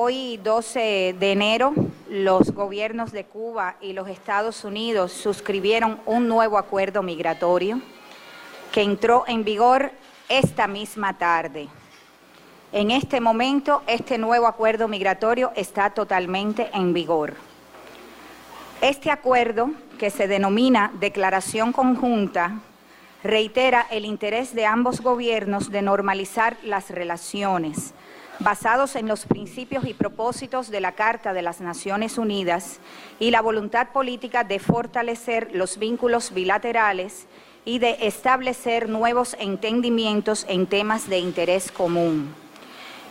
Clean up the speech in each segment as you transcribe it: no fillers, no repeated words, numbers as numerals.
Hoy, 12 de enero, los gobiernos de Cuba y los Estados Unidos suscribieron un nuevo acuerdo migratorio que entró en vigor esta misma tarde. En este momento, este nuevo acuerdo migratorio está totalmente en vigor. Este acuerdo, que se denomina Declaración Conjunta, reitera el interés de ambos gobiernos de normalizar las relaciones, basados en los principios y propósitos de la Carta de las Naciones Unidas y la voluntad política de fortalecer los vínculos bilaterales y de establecer nuevos entendimientos en temas de interés común.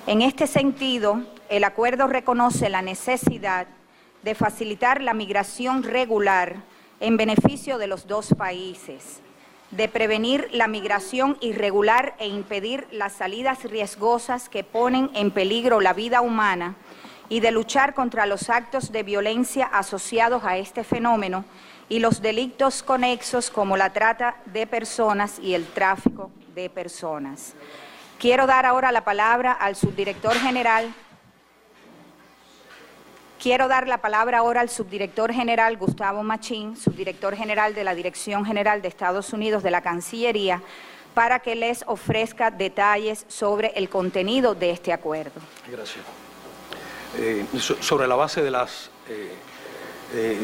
En este sentido, el acuerdo reconoce la necesidad de facilitar la migración regular en beneficio de los dos países, de prevenir la migración irregular e impedir las salidas riesgosas que ponen en peligro la vida humana y de luchar contra los actos de violencia asociados a este fenómeno y los delitos conexos como la trata de personas y el tráfico de personas. Quiero dar ahora la palabra al subdirector general. Quiero dar la palabra ahora al subdirector general Gustavo Machín, subdirector general de la Dirección General de Estados Unidos de la Cancillería, para que les ofrezca detalles sobre el contenido de este acuerdo. Gracias. Sobre la base de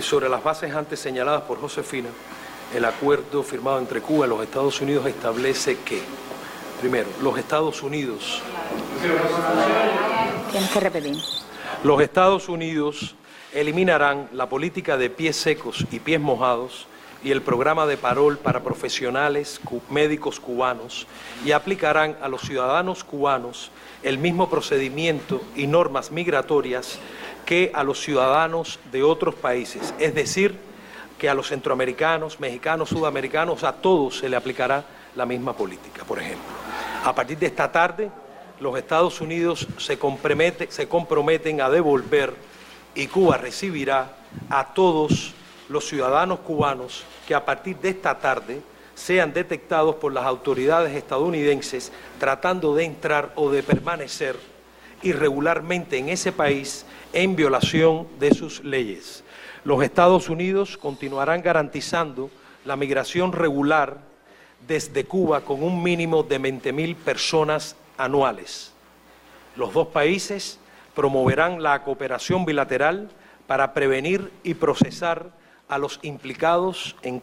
sobre las bases antes señaladas por Josefina, el acuerdo firmado entre Cuba y los Estados Unidos establece que, primero, los Estados Unidos... Tienes que repetir. Los Estados Unidos eliminarán la política de pies secos y pies mojados y el programa de parol para profesionales médicos cubanos y aplicarán a los ciudadanos cubanos el mismo procedimiento y normas migratorias que a los ciudadanos de otros países, es decir, que a los centroamericanos, mexicanos, sudamericanos, a todos se le aplicará la misma política. Por ejemplo, a partir de esta tarde, los Estados Unidos se comprometen a devolver y Cuba recibirá a todos los ciudadanos cubanos que a partir de esta tarde sean detectados por las autoridades estadounidenses tratando de entrar o de permanecer irregularmente en ese país en violación de sus leyes. Los Estados Unidos continuarán garantizando la migración regular desde Cuba con un mínimo de 20.000 personas anuales. Los dos países promoverán la cooperación bilateral para prevenir y procesar a los implicados en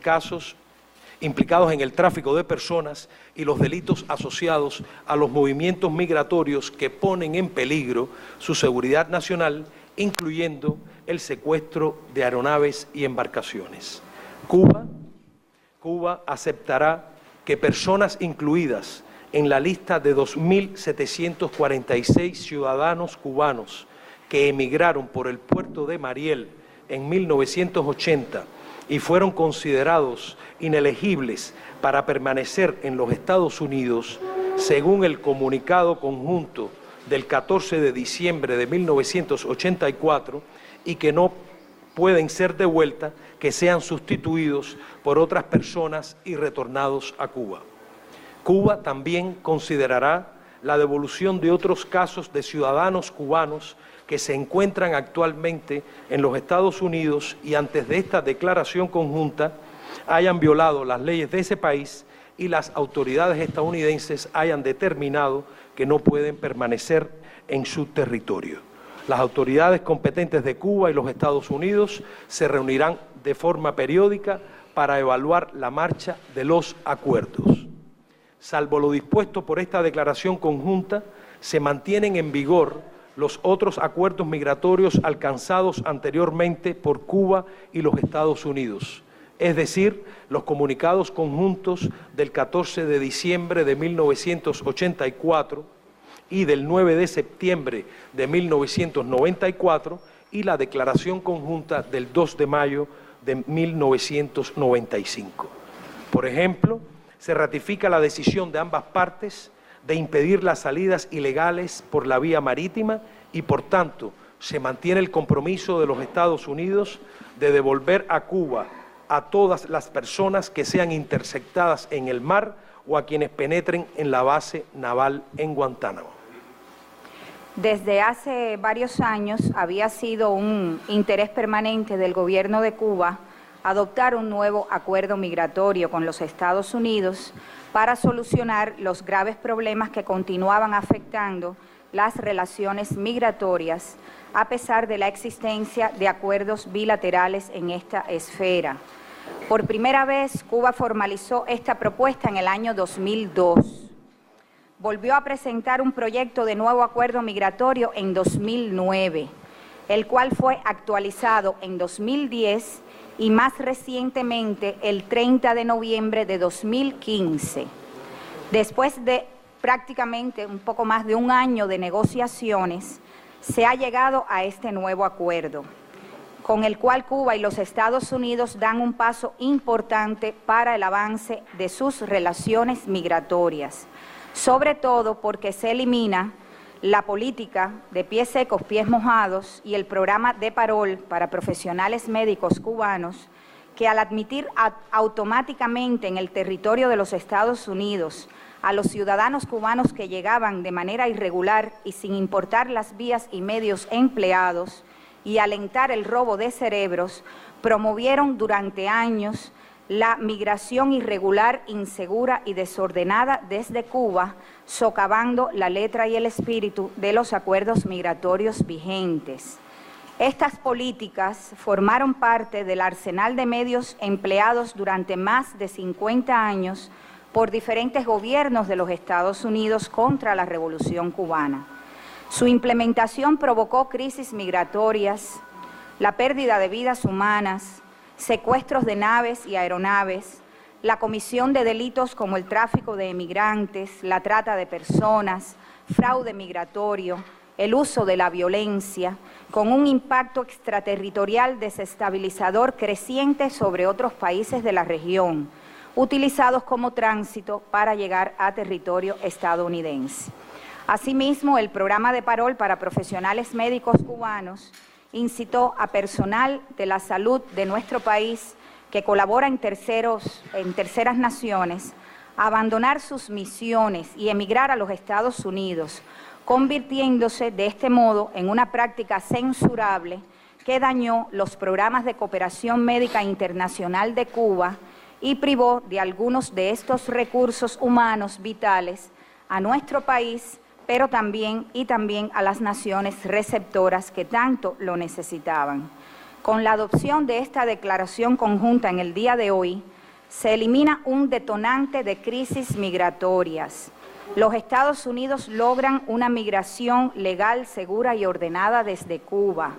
el tráfico de personas y los delitos asociados a los movimientos migratorios que ponen en peligro su seguridad nacional, incluyendo el secuestro de aeronaves y embarcaciones. Cuba aceptará que personas incluidas en la lista de 2.746 ciudadanos cubanos que emigraron por el puerto de Mariel en 1980 y fueron considerados inelegibles para permanecer en los Estados Unidos, según el comunicado conjunto del 14 de diciembre de 1984, y que no pueden ser devueltas, que sean sustituidos por otras personas y retornados a Cuba. Cuba también considerará la devolución de otros casos de ciudadanos cubanos que se encuentran actualmente en los Estados Unidos y antes de esta declaración conjunta hayan violado las leyes de ese país y las autoridades estadounidenses hayan determinado que no pueden permanecer en su territorio. Las autoridades competentes de Cuba y los Estados Unidos se reunirán de forma periódica para evaluar la marcha de los acuerdos. Salvo lo dispuesto por esta declaración conjunta, se mantienen en vigor los otros acuerdos migratorios alcanzados anteriormente por Cuba y los Estados Unidos, es decir, los comunicados conjuntos del 14 de diciembre de 1984 y del 9 de septiembre de 1994 y la declaración conjunta del 2 de mayo de 1995. Por ejemplo, se ratifica la decisión de ambas partes de impedir las salidas ilegales por la vía marítima y, por tanto, se mantiene el compromiso de los Estados Unidos de devolver a Cuba a todas las personas que sean interceptadas en el mar o a quienes penetren en la base naval en Guantánamo. Desde hace varios años había sido un interés permanente del gobierno de Cuba adoptar un nuevo acuerdo migratorio con los Estados Unidos para solucionar los graves problemas que continuaban afectando las relaciones migratorias, a pesar de la existencia de acuerdos bilaterales en esta esfera. Por primera vez, Cuba formalizó esta propuesta en el año 2002. Volvió a presentar un proyecto de nuevo acuerdo migratorio en 2009, el cual fue actualizado en 2010 y más recientemente el 30 de noviembre de 2015. Después de prácticamente un poco más de un año de negociaciones, se ha llegado a este nuevo acuerdo, con el cual Cuba y los Estados Unidos dan un paso importante para el avance de sus relaciones migratorias, sobre todo porque se elimina la política de pies secos, pies mojados y el programa de parol para profesionales médicos cubanos que al admitir automáticamente en el territorio de los Estados Unidos a los ciudadanos cubanos que llegaban de manera irregular y sin importar las vías y medios empleados y alentar el robo de cerebros, promovieron durante años la migración irregular, insegura y desordenada desde Cuba, socavando la letra y el espíritu de los acuerdos migratorios vigentes. Estas políticas formaron parte del arsenal de medios empleados durante más de 50 años por diferentes gobiernos de los Estados Unidos contra la Revolución cubana. Su implementación provocó crisis migratorias, la pérdida de vidas humanas, secuestros de naves y aeronaves, la comisión de delitos como el tráfico de emigrantes, la trata de personas, fraude migratorio, el uso de la violencia, con un impacto extraterritorial desestabilizador creciente sobre otros países de la región, utilizados como tránsito para llegar a territorio estadounidense. Asimismo, el programa de parol para profesionales médicos cubanos incitó a personal de la salud de nuestro país que colabora en terceras naciones a abandonar sus misiones y emigrar a los Estados Unidos, convirtiéndose de este modo en una práctica censurable que dañó los programas de cooperación médica internacional de Cuba y privó de algunos de estos recursos humanos vitales a nuestro país, pero también a las naciones receptoras que tanto lo necesitaban. Con la adopción de esta declaración conjunta en el día de hoy, se elimina un detonante de crisis migratorias. Los Estados Unidos logran una migración legal, segura y ordenada desde Cuba.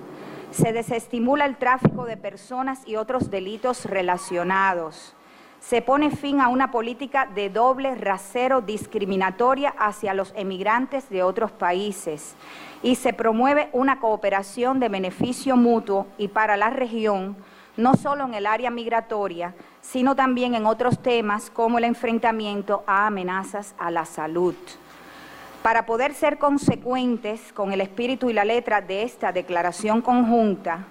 Se desestimula el tráfico de personas y otros delitos relacionados. Se pone fin a una política de doble rasero discriminatoria hacia los emigrantes de otros países y se promueve una cooperación de beneficio mutuo y para la región, no solo en el área migratoria, sino también en otros temas como el enfrentamiento a amenazas a la salud. Para poder ser consecuentes con el espíritu y la letra de esta declaración conjunta,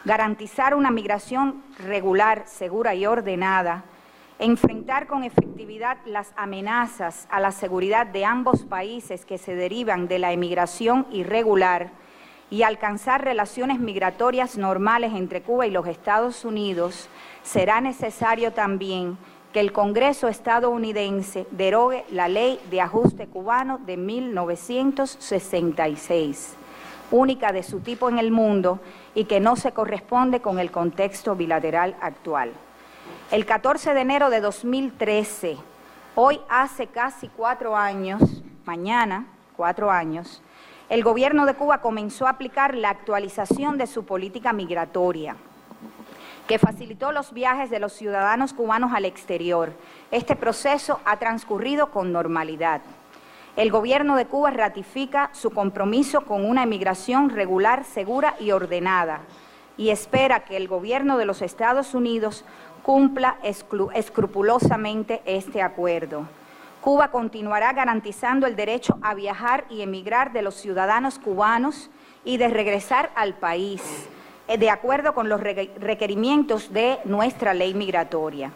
garantizar una migración regular, segura y ordenada, enfrentar con efectividad las amenazas a la seguridad de ambos países que se derivan de la emigración irregular y alcanzar relaciones migratorias normales entre Cuba y los Estados Unidos, será necesario también que el Congreso estadounidense derogue la Ley de Ajuste Cubano de 1966, única de su tipo en el mundo y que no se corresponde con el contexto bilateral actual. El 14 de enero de 2013, hoy hace casi 4 años, mañana 4 años, el gobierno de Cuba comenzó a aplicar la actualización de su política migratoria, que facilitó los viajes de los ciudadanos cubanos al exterior. Este proceso ha transcurrido con normalidad. El gobierno de Cuba ratifica su compromiso con una emigración regular, segura y ordenada, y espera que el gobierno de los Estados Unidos cumpla escrupulosamente este acuerdo. Cuba continuará garantizando el derecho a viajar y emigrar de los ciudadanos cubanos y de regresar al país, de acuerdo con los requerimientos de nuestra ley migratoria.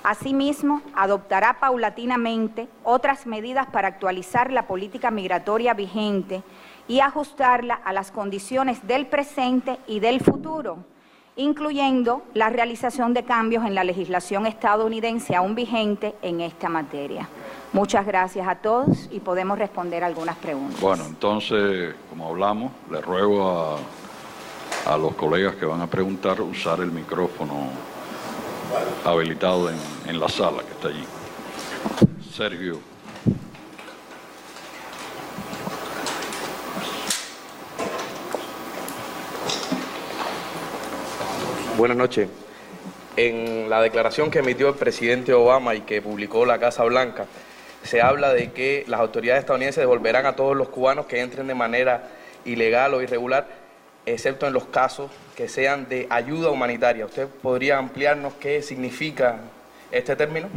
Asimismo, adoptará paulatinamente otras medidas para actualizar la política migratoria vigente y ajustarla a las condiciones del presente y del futuro, incluyendo la realización de cambios en la legislación estadounidense aún vigente en esta materia. Muchas gracias a todos y podemos responder algunas preguntas. Bueno, entonces, como hablamos, le ruego a los colegas que van a preguntar usar el micrófono habilitado en la sala que está allí. Sergio. Buenas noches. En la declaración que emitió el presidente Obama y que publicó la Casa Blanca, se habla de que las autoridades estadounidenses devolverán a todos los cubanos que entren de manera ilegal o irregular, excepto en los casos que sean de ayuda humanitaria. ¿Usted podría ampliarnos qué significa este término?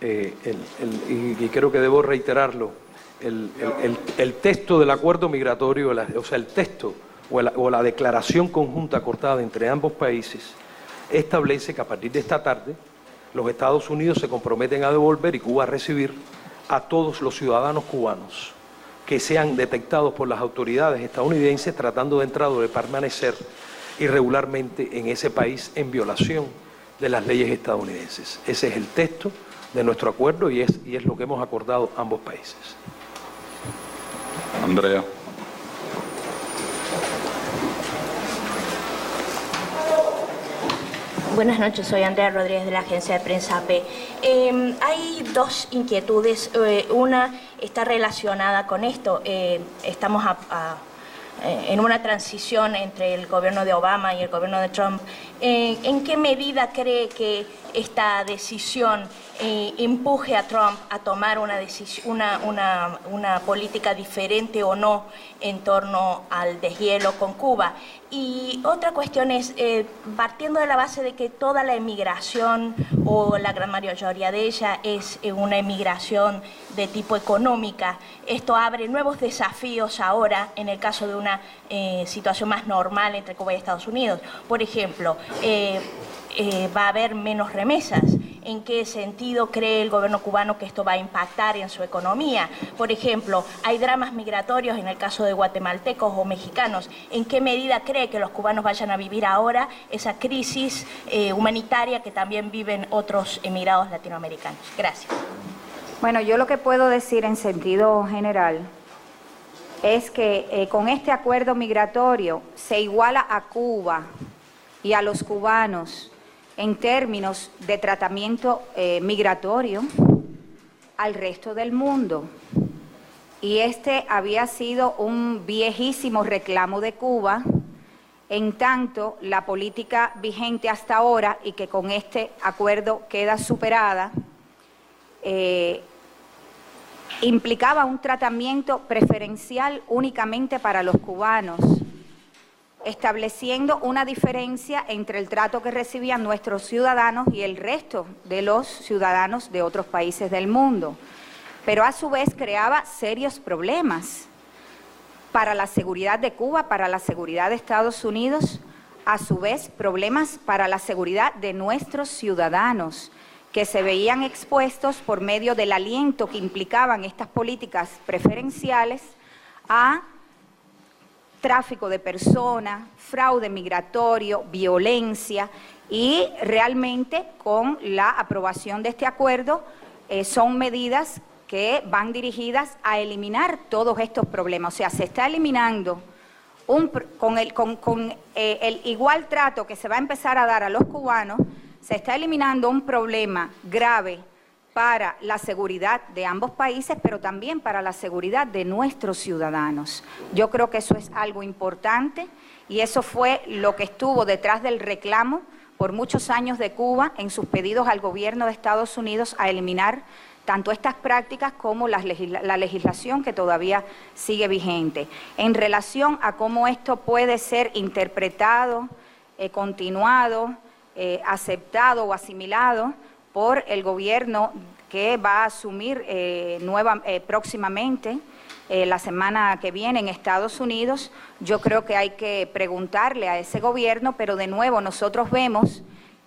Y creo que debo reiterarlo, el texto del acuerdo migratorio, o sea, el texto o la declaración conjunta acordada entre ambos países establece que a partir de esta tarde los Estados Unidos se comprometen a devolver y Cuba a recibir a todos los ciudadanos cubanos que sean detectados por las autoridades estadounidenses tratando de entrar o de permanecer irregularmente en ese país en violación de las leyes estadounidenses. Ese es el texto de nuestro acuerdo y es lo que hemos acordado ambos países. Andrea. Buenas noches, soy Andrea Rodríguez de la agencia de prensa AP. Hay dos inquietudes. Una está relacionada con esto. Estamos en una transición entre el gobierno de Obama y el gobierno de Trump. ¿En qué medida cree que esta decisión empuje a Trump a tomar una política diferente o no en torno al deshielo con Cuba? Y otra cuestión es, partiendo de la base de que toda la emigración o la gran mayoría de ella es una emigración de tipo económica, esto abre nuevos desafíos ahora en el caso de una situación más normal entre Cuba y Estados Unidos. Por ejemplo, va a haber menos remesas. ¿En qué sentido cree el gobierno cubano que esto va a impactar en su economía? Por ejemplo, hay dramas migratorios en el caso de guatemaltecos o mexicanos. ¿En qué medida cree que los cubanos vayan a vivir ahora esa crisis humanitaria que también viven otros emigrados latinoamericanos? Gracias. Bueno, yo lo que puedo decir en sentido general es que con este acuerdo migratorio se iguala a Cuba y a los cubanos en términos de tratamiento migratorio al resto del mundo. Y este había sido un viejísimo reclamo de Cuba, en tanto la política vigente hasta ahora y que con este acuerdo queda superada, implicaba un tratamiento preferencial únicamente para los cubanos, estableciendo una diferencia entre el trato que recibían nuestros ciudadanos y el resto de los ciudadanos de otros países del mundo. Pero a su vez creaba serios problemas para la seguridad de Cuba, para la seguridad de Estados Unidos, a su vez problemas para la seguridad de nuestros ciudadanos, que se veían expuestos por medio del aliento que implicaban estas políticas preferenciales a tráfico de personas, fraude migratorio, violencia, y realmente con la aprobación de este acuerdo son medidas que van dirigidas a eliminar todos estos problemas. O sea, se está eliminando con el igual trato que se va a empezar a dar a los cubanos, se está eliminando un problema grave para la seguridad de ambos países, pero también para la seguridad de nuestros ciudadanos. Yo creo que eso es algo importante y eso fue lo que estuvo detrás del reclamo por muchos años de Cuba en sus pedidos al gobierno de Estados Unidos a eliminar tanto estas prácticas como la legislación que todavía sigue vigente. En relación a cómo esto puede ser interpretado, continuado, aceptado o asimilado por el gobierno que va a asumir próximamente, la semana que viene en Estados Unidos, yo creo que hay que preguntarle a ese gobierno, pero de nuevo nosotros vemos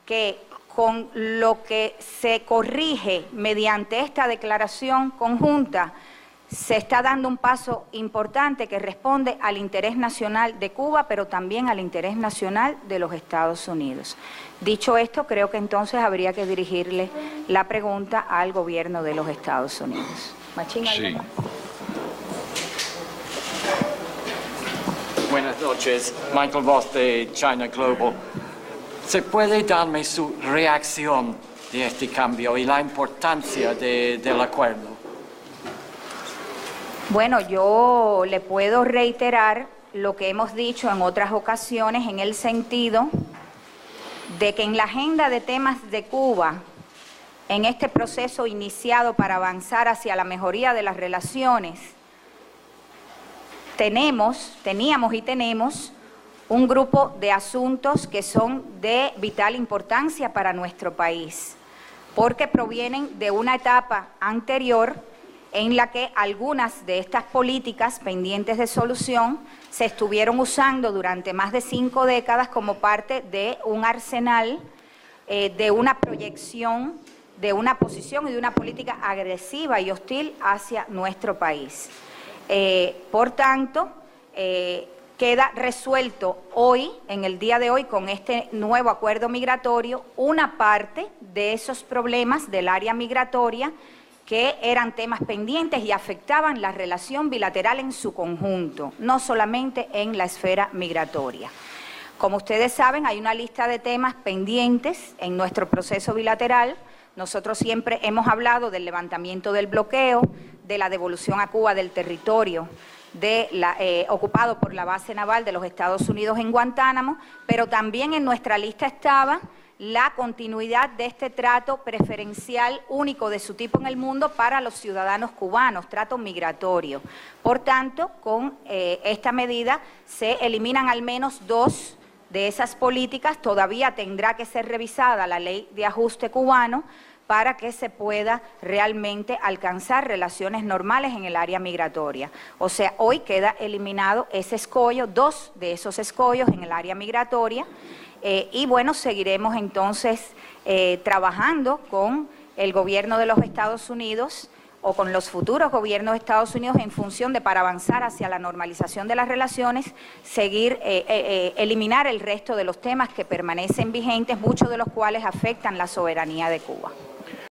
que con lo que se corrige mediante esta declaración conjunta, se está dando un paso importante que responde al interés nacional de Cuba, pero también al interés nacional de los Estados Unidos. Dicho esto, creo que entonces habría que dirigirle la pregunta al gobierno de los Estados Unidos. Machín, Sí. Buenas noches, Michael Voss de China Global. ¿Se puede darme su reacción de este cambio y la importancia del acuerdo? Bueno, yo le puedo reiterar lo que hemos dicho en otras ocasiones en el sentido de que en la agenda de temas de Cuba, en este proceso iniciado para avanzar hacia la mejoría de las relaciones, teníamos y tenemos un grupo de asuntos que son de vital importancia para nuestro país, porque provienen de una etapa anterior en la que algunas de estas políticas pendientes de solución se estuvieron usando durante más de 5 décadas como parte de un arsenal, de una proyección, de una posición y de una política agresiva y hostil hacia nuestro país. Por tanto, queda resuelto hoy, en el día de hoy, con este nuevo acuerdo migratorio, una parte de esos problemas del área migratoria que eran temas pendientes y afectaban la relación bilateral en su conjunto, no solamente en la esfera migratoria. Como ustedes saben, hay una lista de temas pendientes en nuestro proceso bilateral. Nosotros siempre hemos hablado del levantamiento del bloqueo, de la devolución a Cuba del territorio ocupado por la base naval de los Estados Unidos en Guantánamo, pero también en nuestra lista estaba la continuidad de este trato preferencial único de su tipo en el mundo para los ciudadanos cubanos, trato migratorio. Por tanto, con esta medida se eliminan al menos 2 de esas políticas. Todavía tendrá que ser revisada la ley de ajuste cubano para que se pueda realmente alcanzar relaciones normales en el área migratoria. O sea, hoy queda eliminado ese escollo, 2 de esos escollos en el área migratoria, y bueno, seguiremos entonces trabajando con el gobierno de los Estados Unidos o con los futuros gobiernos de Estados Unidos en función de, para avanzar hacia la normalización de las relaciones, eliminar el resto de los temas que permanecen vigentes, muchos de los cuales afectan la soberanía de Cuba.